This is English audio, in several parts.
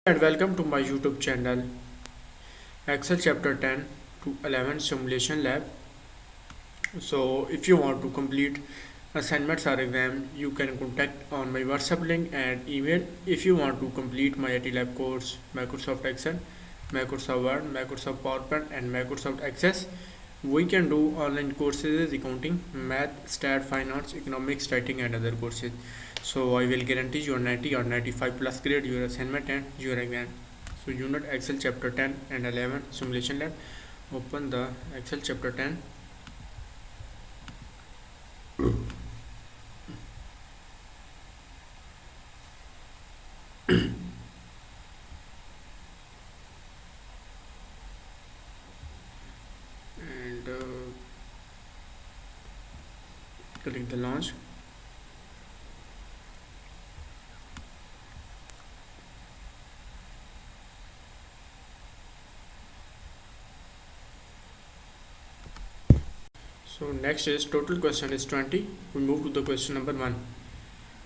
And welcome to my YouTube channel Excel chapter 10 to 11 simulation lab. So if you want to complete assignments or exam, you can contact on my WhatsApp link and email. If you want to complete my IT lab course, Microsoft Excel, Microsoft Word, Microsoft PowerPoint and Microsoft Access, we can do online courses, accounting, math, stat, finance, economics, writing and other courses. So I will guarantee your 90 or 95 plus grade your assignment and your exam. So unit Excel chapter 10 and 11 simulation lab. Open the Excel chapter 10. And click the launch. So next is total question is 20. We move to the question number 1.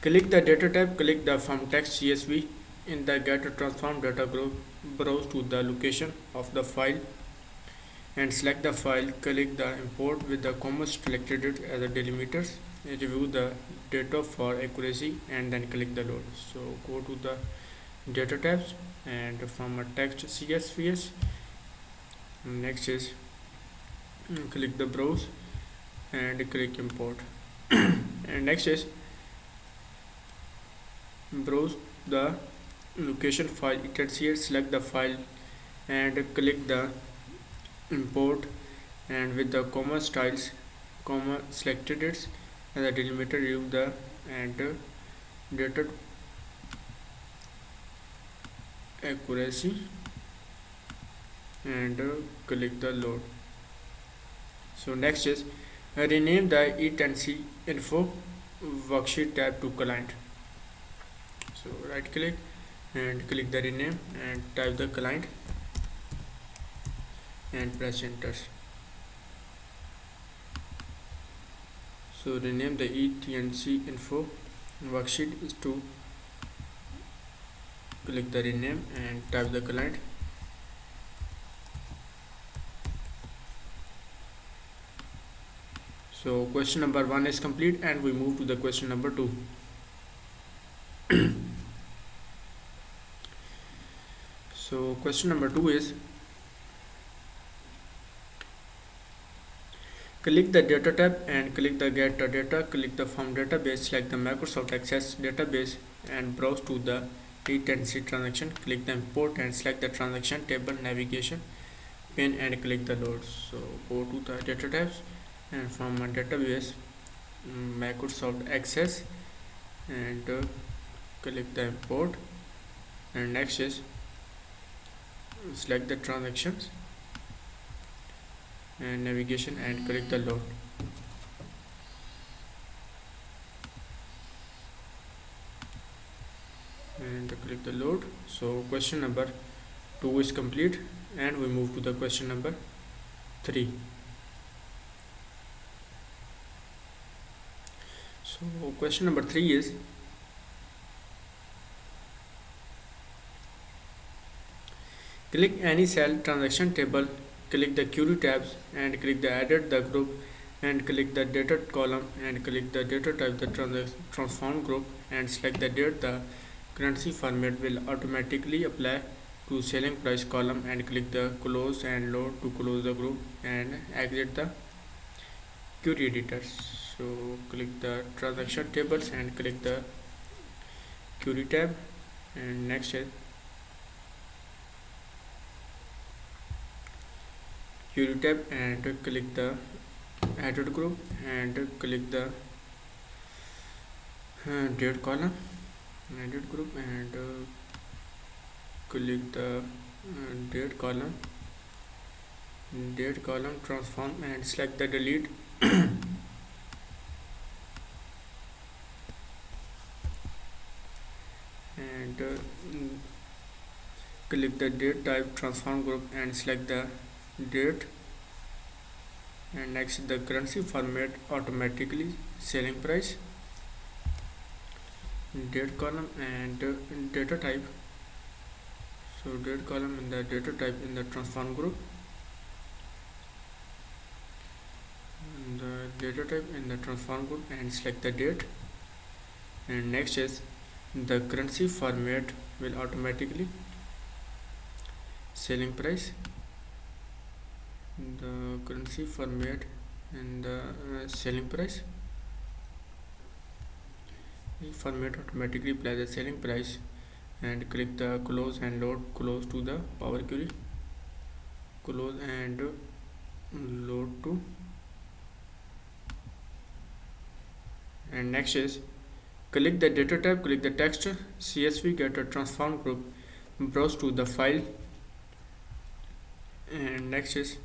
Click the data tab, click the from text CSV in the get transform data group, browse to the location of the file and select the file, click the import with the comma selected it as a delimiters, review the data for accuracy and then click the load. So go to the data tabs and from a text CSVs, next is click the browse and click import and next is browse the location file, you can see it, select the file and click the import and with the comma styles comma selected it as a delimiter, review the and data accuracy and click the load. So next is rename the E10C info worksheet tab to client. So right click and click the rename and type the client and press enter. So rename the E10C info worksheet is to click the rename and type the client. So question number 1 is complete and we move to the question number 2. So question number 2 is click the data tab and click the get the data, click the from database, select the Microsoft Access database and browse to the E10C transaction, click the import and select the transaction table navigation pane and click the load. So go to the data tabs and from a database Microsoft Access and click the import and next is select the transactions and navigation and click the load. And click the load. So question number 2 is complete and we move to the question number 3. So question number 3 is click any cell transaction table, click the query tabs and click the edit the group and click the data column and click the data type the transform group and select the date. The currency format will automatically apply to selling price column and click the close and load to close the group and exit the query editor. So click the transaction tables and click the query tab and next is query tab and click the edit group and click the date column edit group and click the date column transform and select the delete and click the date type transform group and select the date and next the currency format automatically selling price date column and data type So date column in the data type in the transform group, the data type in the transform group, and select the date. And next is the currency format will automatically selling price, the currency format and the selling price. The format automatically apply the selling price, and click the close and load close to the Power Query, close and load to. And next is click the data tab, click the text CSV, get a transform group, browse to the file. And next is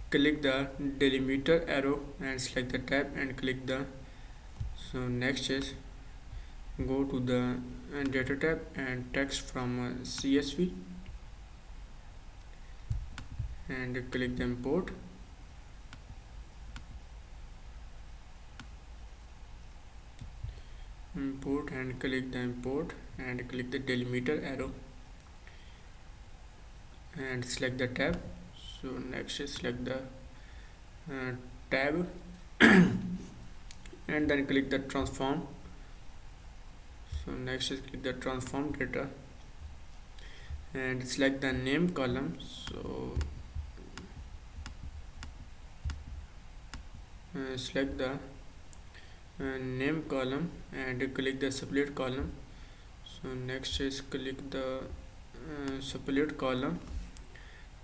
click the delimiter arrow and select the tab and click the. So next is go to the data tab and text from CSV and click the import. Import and click the import and click the delimiter arrow and select the tab. So next is select the tab and then click the transform. So next is click the transform data and select the name column. So select the name column and click the split column. So next is click the split column,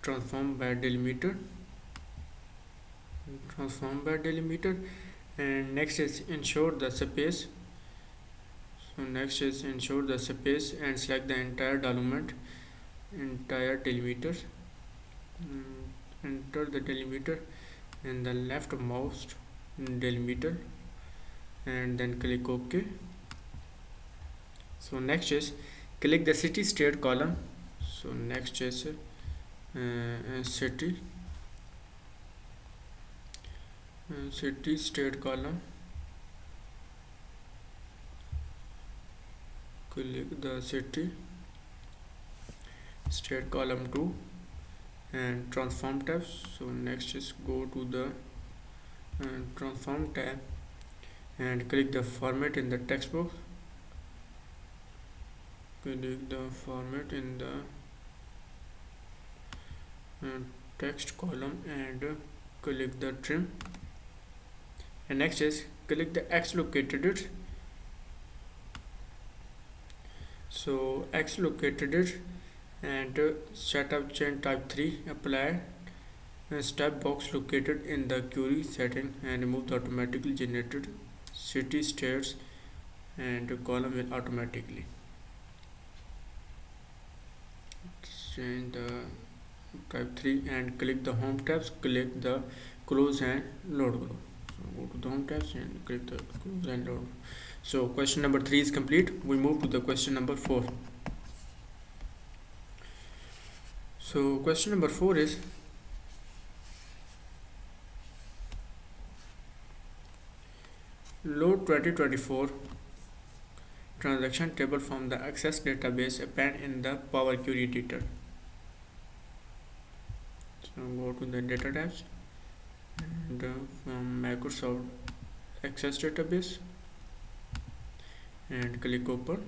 transform by delimiter, and next is ensure the space. So next is ensure the space and select the entire delimiter. Enter the delimiter in the leftmost delimiter and then click OK. So next is click the city state column. So next is city state column, click the city state column 2 and transform tab. So next is go to the transform tab and click the format in the text box, click the format in the text column and click the trim. And next is click the X located it. So X located it and setup chain type 3, apply step box located in the query setting and remove the automatically generated city states and column will automatically change the type 3 and click the home tabs, click the close and load group. So go to the home tabs and click the close and load. So question number 3 is complete. We move to the question number 4. So question number 4 is load 2024 transaction table from the Access database append in the Power Query editor. So go to the data tabs and from Microsoft Access database and click open.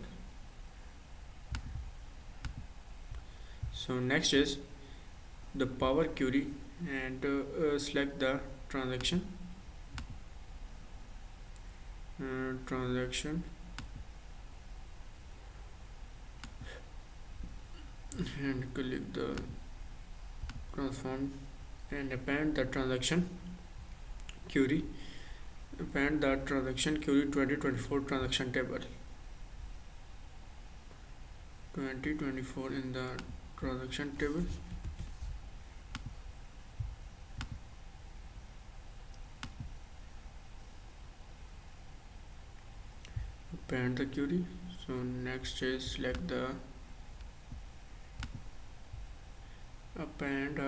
So next is the Power Query and select the transaction and click the transform and append the transaction query, append the transaction query 2024 transaction table 2024 in the transaction table. Append the query. So next is select the append